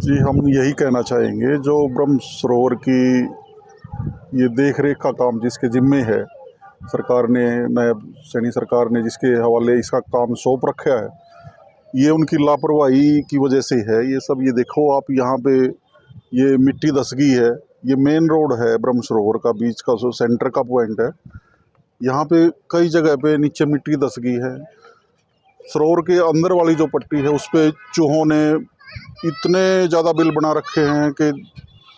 जी, हम यही कहना चाहेंगे जो ब्रह्म सरोवर की ये देख रेख का काम जिसके जिम्मे है सरकार ने, नायब सैनी सरकार ने जिसके हवाले इसका काम सौंप रखा है, ये उनकी लापरवाही की वजह से है। ये सब ये देखो आप, यहाँ पे ये मिट्टी धस गई है। ये मेन रोड है ब्रह्म सरोवर का, बीच का जो सेंटर का पॉइंट है, यहाँ पे कई जगह पे नीचे मिट्टी धस गई है। सरोवर के अंदर वाली जो पट्टी है उस पे चूहों ने इतने ज़्यादा बिल बना रखे हैं कि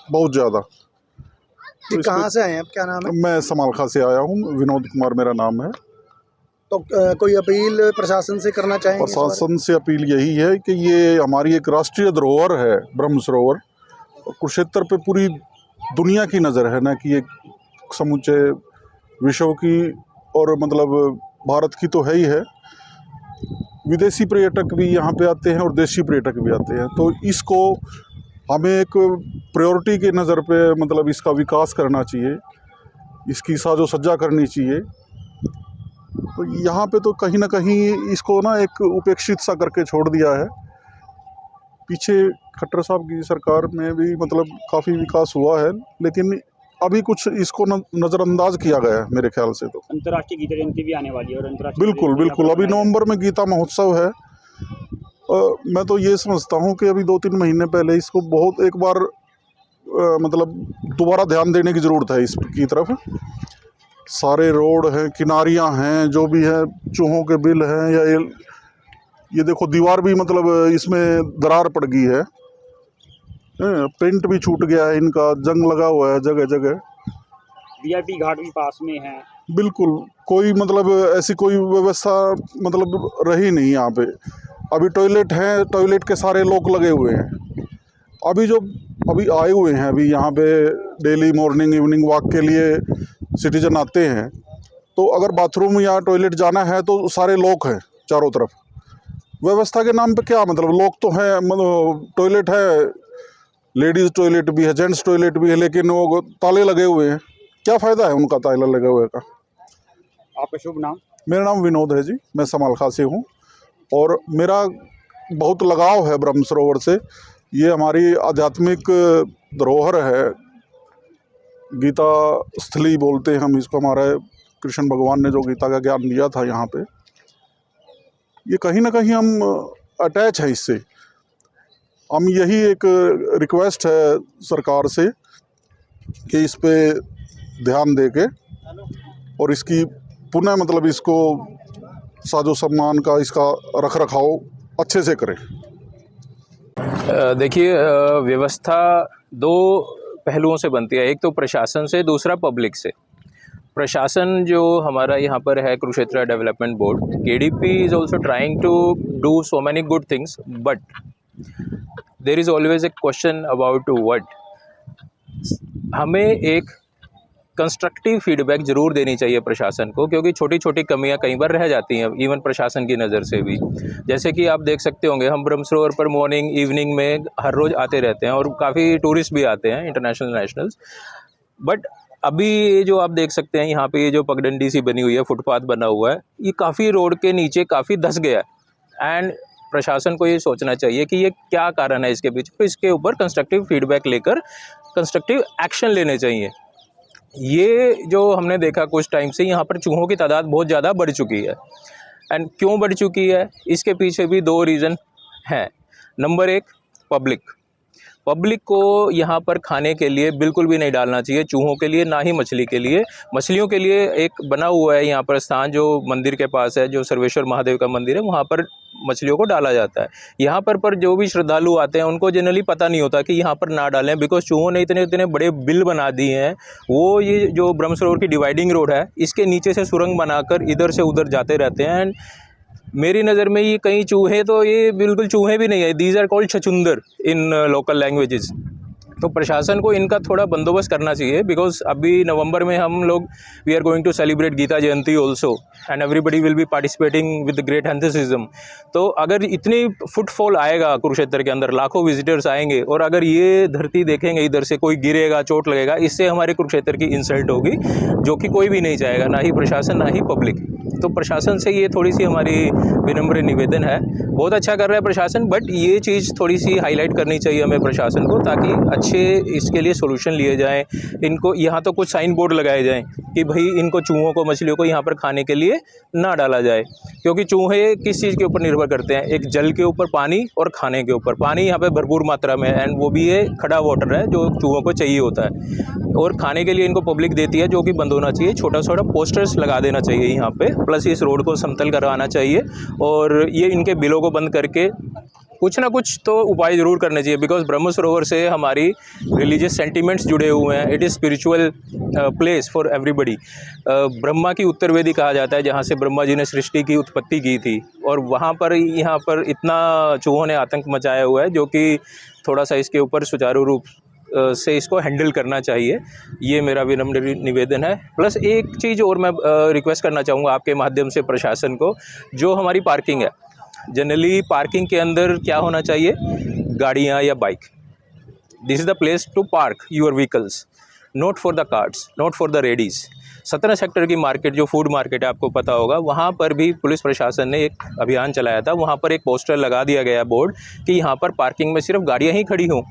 बहुत ज़्यादा। तो कहाँ से आए हैं आप, क्या नाम है? मैं समालखा से आया हूँ, विनोद कुमार मेरा नाम है। तो कोई अपील प्रशासन से करना चाहेंगे? प्रशासन से अपील यही है कि ये हमारी एक राष्ट्रीय धरोहर है ब्रह्म सरोवर, और कुरुक्षेत्र पे पूरी दुनिया की नज़र है ना, कि एक समूचे विश्व की और मतलब भारत की तो है ही है। विदेशी पर्यटक भी यहाँ पे आते हैं और देशी पर्यटक भी आते हैं, तो इसको हमें एक प्रायोरिटी के नज़र पे मतलब इसका विकास करना चाहिए, इसकी साजो सज्जा करनी चाहिए। तो यहाँ पे तो कहीं ना कहीं इसको ना एक उपेक्षित सा करके छोड़ दिया है। पीछे खट्टर साहब की सरकार में भी मतलब काफ़ी विकास हुआ है, लेकिन अभी कुछ इसको नज़रअंदाज किया गया है मेरे ख्याल से। तो अंतर्राष्ट्रीय गीता जयंती भी आने वाली है और अंतर्राष्ट्रीय बिल्कुल अभी नवंबर में गीता महोत्सव है। मैं तो ये समझता हूँ कि अभी 2-3 महीने पहले इसको बहुत एक बार मतलब दोबारा ध्यान देने की ज़रूरत है इसकी तरफ। सारे रोड हैं, किनारियाँ हैं, जो भी है, चूहों के बिल हैं, या ये देखो दीवार भी मतलब इसमें दरार पड़ गई है, पेंट भी छूट गया है, इनका जंग लगा हुआ है जगह जगह। वीआईपी घाट भी पास में है। बिल्कुल कोई मतलब ऐसी कोई व्यवस्था मतलब रही नहीं यहाँ पे। अभी टॉयलेट हैं, टॉयलेट के सारे लॉक लगे हुए हैं। अभी आए हुए हैं, अभी यहाँ पे डेली मॉर्निंग इवनिंग वॉक के लिए सिटीजन आते हैं, तो अगर बाथरूम या टॉयलेट जाना है तो सारे लॉक हैं चारों तरफ। व्यवस्था के नाम पे क्या मतलब, लॉक तो है, मतलब टॉयलेट है, लेडीज़ टॉयलेट भी है, जेंट्स टॉयलेट भी है, लेकिन वो ताले लगे हुए हैं। क्या फ़ायदा है उनका ताला लगे हुए का? आपका शुभ नाम? मेरा नाम विनोद है जी, मैं समालखा से हूँ और मेरा बहुत लगाव है ब्रह्म सरोवर से। ये हमारी आध्यात्मिक धरोहर है, गीता स्थली बोलते हैं हम इसको। हमारे कृष्ण भगवान ने जो गीता का ज्ञान दिया था यहाँ पे, ये कहीं ना कहीं हम अटैच है इससे। हम यही एक रिक्वेस्ट है सरकार से कि इस पे ध्यान दे के और इसकी पुनः मतलब इसको साजो सम्मान का, इसका रख रखाव अच्छे से करें। देखिए, व्यवस्था दो पहलुओं से बनती है, एक तो प्रशासन से, दूसरा पब्लिक से। प्रशासन जो हमारा यहाँ पर है, Kurukshetra development board, KDP is also trying to do so many good things, but there is always a question about what. हमें एक कंस्ट्रक्टिव फीडबैक ज़रूर देनी चाहिए प्रशासन को, क्योंकि छोटी छोटी कमियां कई बार रह जाती हैं इवन प्रशासन की नज़र से भी। जैसे कि आप देख सकते होंगे, हम ब्रह्म सरोवर पर मॉर्निंग इवनिंग में हर रोज़ आते रहते हैं और काफ़ी टूरिस्ट भी आते हैं, इंटरनेशनल नेशनल्स। बट अभी जो आप देख सकते हैं यहाँ पे, ये जो पगडंडी सी बनी हुई है, फुटपाथ बना हुआ है, ये काफ़ी रोड के नीचे काफ़ी धस गया है। एंड प्रशासन को ये सोचना चाहिए कि ये क्या कारण है इसके पीछे, तो इसके ऊपर कंस्ट्रक्टिव फीडबैक लेकर कंस्ट्रक्टिव एक्शन लेने चाहिए। ये जो हमने देखा कुछ टाइम से, यहाँ पर चूहों की तादाद बहुत ज़्यादा बढ़ चुकी है। एंड क्यों बढ़ चुकी है, इसके पीछे भी दो रीज़न हैं। नंबर एक, पब्लिक को यहाँ पर खाने के लिए बिल्कुल भी नहीं डालना चाहिए, चूहों के लिए, ना ही मछली के लिए। मछलियों के लिए एक बना हुआ है यहाँ पर स्थान, जो मंदिर के पास है, जो सर्वेश्वर महादेव का मंदिर है, वहाँ पर मछलियों को डाला जाता है। यहाँ पर जो भी श्रद्धालु आते हैं उनको जनरली पता नहीं होता कि यहाँ पर ना डालें, बिकॉज चूहों ने इतने बड़े बिल बना दिए हैं। वो ये जो ब्रह्म सरोवर की डिवाइडिंग रोड है, इसके नीचे से सुरंग बनाकर इधर से उधर जाते रहते हैं। एंड मेरी नज़र में ये कई चूहे, तो ये बिल्कुल चूहे भी नहीं है, these are called chhachhundar in local languages. तो प्रशासन को इनका थोड़ा बंदोबस्त करना चाहिए, बिकॉज अभी नवंबर में हम लोग we are going to celebrate Gita Jayanti also, and everybody will be participating with great enthusiasm. तो अगर इतनी फुटफॉल आएगा कुरुक्षेत्र के अंदर, लाखों विजिटर्स आएंगे, और अगर ये धरती देखेंगे इधर से कोई गिरेगा, चोट लगेगा, इससे हमारे कुरुक्षेत्र की इंसल्ट होगी, जो कि कोई भी नहीं चाहेगा, ना ही प्रशासन ना ही पब्लिक। तो प्रशासन से ये थोड़ी सी हमारी विनम्र निवेदन है। बहुत अच्छा कर रहा है प्रशासन, बट ये चीज़ थोड़ी सी हाईलाइट करनी चाहिए हमें प्रशासन को, ताकि अच्छे इसके लिए सोल्यूशन लिए जाएँ। इनको यहाँ तो कुछ साइन बोर्ड लगाए जाएँ कि भाई इनको चूहों को, मछलियों को यहाँ पर खाने के लिए ना डाला जाए, क्योंकि चूहे किस चीज़ के ऊपर निर्भर करते हैं, एक जल के ऊपर पानी और खाने के ऊपर। पानी यहाँ पे भरपूर मात्रा में है, एंड वो भी ये खड़ा वाटर है जो चूहों को चाहिए होता है, और खाने के लिए इनको पब्लिक देती है, जो कि बंद होना चाहिए। छोटा छोटा पोस्टर्स लगा देना चाहिए यहाँ पे, प्लस इस रोड को समतल करवाना चाहिए, और ये इनके बिलों को बंद करके कुछ ना कुछ तो उपाय ज़रूर करने चाहिए, बिकॉज ब्रह्म सरोवर से हमारी रिलीजियस सेंटिमेंट्स जुड़े हुए हैं। It is spiritual place for everybody. Brahma की उत्तरवेदी कहा जाता है, जहाँ से ब्रह्मा जी ने सृष्टि की उत्पत्ति की थी, और वहाँ पर यहाँ पर इतना चूहों ने आतंक मचाया हुआ है, जो कि थोड़ा सा इसके ऊपर सुचारू रूप से इसको हैंडल करना चाहिए। ये मेरा विनम्र निवेदन है। प्लस एक चीज़ और मैं रिक्वेस्ट करना चाहूँगा आपके माध्यम से प्रशासन को, जो हमारी पार्किंग है, जनरली पार्किंग के अंदर क्या होना चाहिए, गाड़ियाँ या bike. This is the place to park your vehicles, not for the carts, not for the रेडीज़। 17 सेक्टर की मार्केट, जो फूड मार्केट है, आपको पता होगा, वहाँ पर भी पुलिस प्रशासन ने एक अभियान चलाया था। वहाँ पर एक पोस्टर लगा दिया गया बोर्ड कि यहाँ पर पार्किंग में सिर्फ गाड़ियाँ ही खड़ी हों,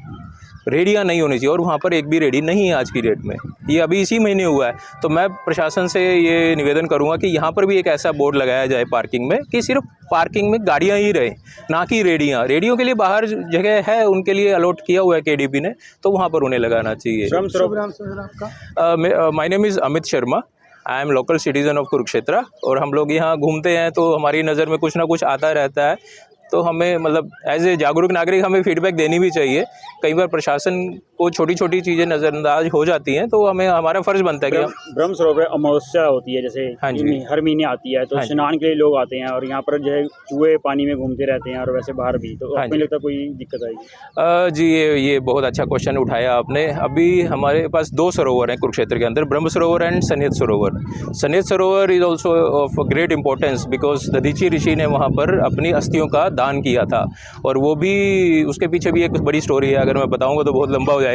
रेडियाँ नहीं होनी चाहिए, और वहाँ पर एक भी रेडी नहीं है आज की डेट में। ये अभी इसी महीने हुआ है। तो मैं प्रशासन से ये निवेदन करूँगा कि यहाँ पर भी एक ऐसा बोर्ड लगाया जाए पार्किंग में कि सिर्फ पार्किंग में गाड़ियाँ ही रहे, ना कि रेडियाँ। रेडियों के लिए बाहर जगह है, उनके लिए अलॉट किया हुआ है केडीपी ने, तो वहाँ पर उन्हें लगाना चाहिए। शुभ नाम सर आपका? My name is Amit Sharma. I am local citizen of Kurukshetra, और हम लोग यहाँ घूमते हैं तो हमारी नज़र में कुछ ना कुछ आता रहता है। तो हमें मतलब एज ए जागरूक नागरिक हमें फीडबैक देनी भी चाहिए। कई बार प्रशासन को छोटी छोटी चीज़ें नज़रअंदाज हो जाती हैं, तो हमें, हमारा फ़र्ज़ बनता है कि ब्रह्म सरोवर अमावस्या होती है, जैसे हाँ जी, हर महीने आती है, तो हाँ जी, स्नान के लिए लोग आते हैं, और यहाँ पर जो है चूहे पानी में घूमते रहते हैं, और वैसे बाहर भी, तो हाँ आपको जी। लगता है कोई दिक्कत आएगी? जी, ये बहुत अच्छा क्वेश्चन उठाया आपने। अभी हमारे पास 2 सरोवर हैं कुरुक्षेत्र के अंदर, ब्रह्म सरोवर and सनेत Sarovar. Sanet Sarovar is also of great importance, because Dadhichi Rishi ने वहाँ पर अपनी अस्थियों का दान किया था, और वो भी, उसके पीछे भी एक बड़ी स्टोरी है, अगर मैं बताऊँगा तो बहुत लंबा हो जाएगा।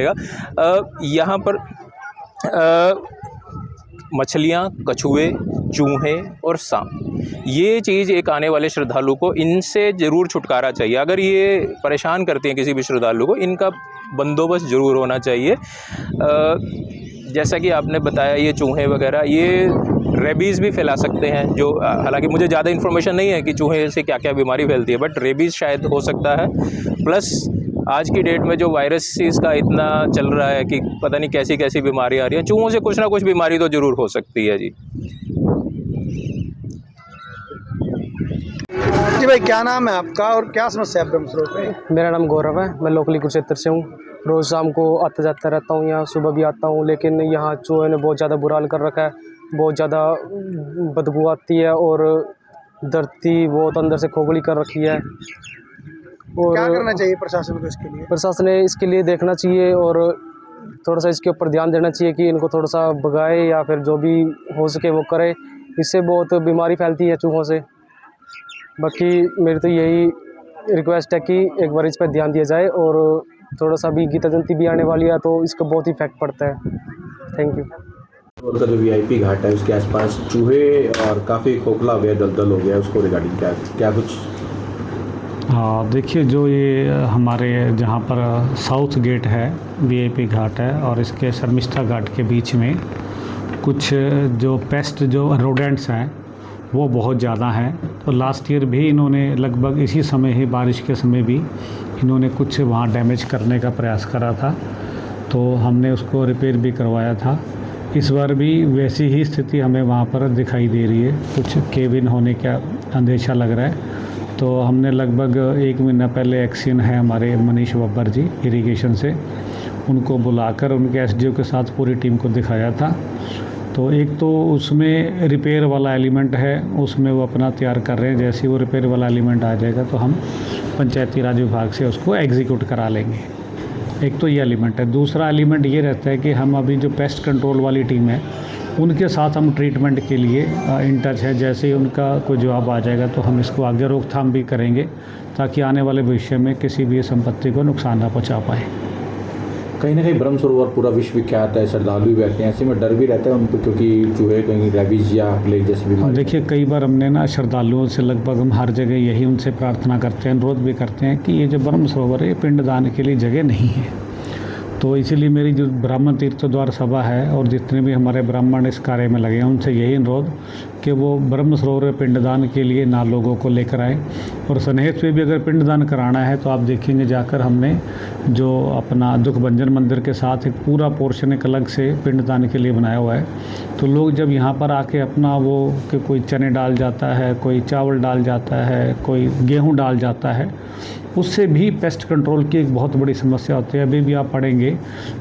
यहाँ पर मछलियाँ, कछुए, चूहे और सांप, ये चीज़ एक आने वाले श्रद्धालु को, इनसे ज़रूर छुटकारा चाहिए। अगर ये परेशान करते हैं किसी भी श्रद्धालु को, इनका बंदोबस्त ज़रूर होना चाहिए। जैसा कि आपने बताया, ये चूहे वगैरह ये रेबीज़ भी फैला सकते हैं, जो हालांकि मुझे ज़्यादा इन्फॉर्मेशन नहीं है कि चूहे से क्या क्या बीमारी फैलती है, बट रेबीज़ शायद हो सकता है। प्लस आज की डेट में जो वायरस का इतना चल रहा है कि पता नहीं कैसी कैसी बीमारी आ रही हैं, चूहों से कुछ ना कुछ बीमारी तो ज़रूर हो सकती है। जी जी भाई, क्या नाम है आपका और क्या समस्या है ब्रह्म सरोवर पे? मेरा नाम गौरव है, मैं लोकली कुरुक्षेत्र से हूँ। रोज़ शाम को आता जाता रहता हूँ, यहाँ सुबह भी आता हूँ, लेकिन यहाँ चूहे ने बहुत ज़्यादा बुरा हाल कर रखा है। बहुत ज़्यादा बदबू आती है, और धरती बहुत अंदर से खोखली कर रखी है। और क्या करना चाहिए प्रशासन को इसके लिए? प्रशासन ने इसके लिए देखना चाहिए, और थोड़ा सा इसके ऊपर ध्यान देना चाहिए कि इनको थोड़ा सा भगाए, या फिर जो भी हो सके वो करे। इससे बहुत बीमारी फैलती है चूहों से। बाकी मेरी तो यही रिक्वेस्ट है कि एक बार इस पर ध्यान दिया जाए, और थोड़ा सा भी गीता जयंती भी आने वाली है, तो इसका बहुत इफेक्ट पड़ता है। Thank you. और का जो वीआईपी घाट है उसके आसपास चूहे और काफ़ी खोखला हो गया, दलदल हो गया, उसको रिगार्डिंग क्या कुछ? हाँ, देखिए, जो ये हमारे जहाँ पर साउथ गेट है, वीआईपी घाट है, और इसके शर्मिष्ठा घाट के बीच में कुछ जो पेस्ट, जो रोडेंट्स हैं, वो बहुत ज़्यादा हैं। तो लास्ट ईयर भी इन्होंने लगभग इसी समय ही, बारिश के समय भी इन्होंने कुछ वहाँ डैमेज करने का प्रयास करा था, तो हमने उसको रिपेयर भी करवाया था। इस बार भी वैसी ही स्थिति हमें वहाँ पर दिखाई दे रही है, कुछ केविन होने का अंदेशा लग रहा है। तो हमने लगभग 1 महीना पहले एक्शन है हमारे मनीष बब्बर जी इरिगेशन से, उनको बुलाकर उनके एसडीओ के साथ पूरी टीम को दिखाया था। तो एक तो उसमें रिपेयर वाला एलिमेंट है, उसमें वो अपना तैयार कर रहे हैं। जैसे ही वो रिपेयर वाला एलिमेंट आ जाएगा तो हम पंचायती राज विभाग से उसको एग्जीक्यूट करा लेंगे। एक तो ये एलिमेंट है। दूसरा एलिमेंट ये रहता है कि हम अभी जो पेस्ट कंट्रोल वाली टीम है उनके साथ हम ट्रीटमेंट के लिए इन टच है। जैसे ही उनका कोई जवाब आ जाएगा तो हम इसको आगे रोकथाम भी करेंगे, ताकि आने वाले भविष्य में किसी भी संपत्ति को नुकसान ना पहुँचा पाए। कहीं ना कहीं ब्रह्म सरोवर पूरा विश्व विख्यात है, श्रद्धालु भी रहते हैं, ऐसे में डर भी रहता है उनको क्योंकि चूहे कहीं रेबीज या प्लेग जैसी बीमारी। देखिए कई बार हमने ना श्रद्धालुओं से लगभग हम हर जगह यही उनसे प्रार्थना करते हैं, अनुरोध भी करते हैं कि ये जो ब्रह्म सरोवर है ये पिंडदान के लिए जगह नहीं है। तो इसीलिए मेरी जो ब्राह्मण तीर्थ द्वार सभा है और जितने भी हमारे ब्राह्मण इस कार्य में लगे हैं उनसे यही अनुरोध कि वो ब्रह्म सरोवर पिंडदान के लिए ना लोगों को लेकर आए। और सनेहत में भी अगर पिंडदान कराना है तो आप देखेंगे जाकर हमने जो अपना दुख भंजन मंदिर के साथ एक पूरा पोर्शन एक अलग से पिंडदान के लिए बनाया हुआ है। तो लोग जब यहाँ पर आके अपना वो कि कोई चने डाल जाता है, कोई चावल डाल जाता है, कोई गेहूँ डाल जाता है, उससे भी पेस्ट कंट्रोल की एक बहुत बड़ी समस्या होती है। अभी भी आप पढ़ेंगे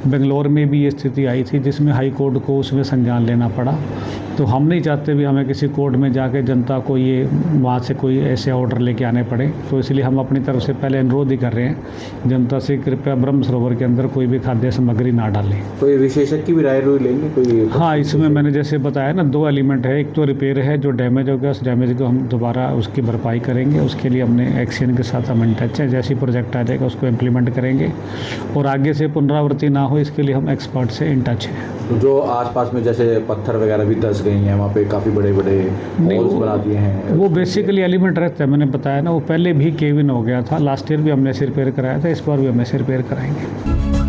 बेंगलोर में भी ये स्थिति आई थी जिसमें हाई कोर्ट को उसमें संज्ञान लेना पड़ा। तो हम नहीं चाहते भी हमें किसी कोर्ट में जाके जनता को ये वहाँ से कोई ऐसे ऑर्डर लेके आने पड़े। तो इसलिए हम अपनी तरफ से पहले अनुरोध ही कर रहे हैं जनता से, कृपया ब्रह्म सरोवर के अंदर कोई भी खाद्य सामग्री ना डालें। कोई विशेषज्ञ की भी राय लेंगे कोई? हाँ, इसमें मैंने जैसे बताया ना 2 एलिमेंट है। एक तो रिपेयर है, जो डैमेज हो गया उस डैमेज को हम दोबारा उसकी भरपाई करेंगे। उसके लिए हमने एक्सीएन के साथ हम इन टच है, जैसे प्रोजेक्ट आ जाएगा उसको इम्प्लीमेंट करेंगे और आगे से पुनरावृत्ति ना हो इसके लिए हम एक्सपर्ट से इन टच है। जो आसपास में जैसे पत्थर वगैरह भी धंस गई हैं, वहाँ पे काफ़ी बड़े बड़े होल्स बना दिए हैं, वो बेसिकली एलिमेंट रहता है। मैंने बताया ना वो पहले भी केविन हो गया था, लास्ट ईयर भी हमने इसे रिपेयर कराया था, इस बार भी हम इसे रिपेयर कराएंगे।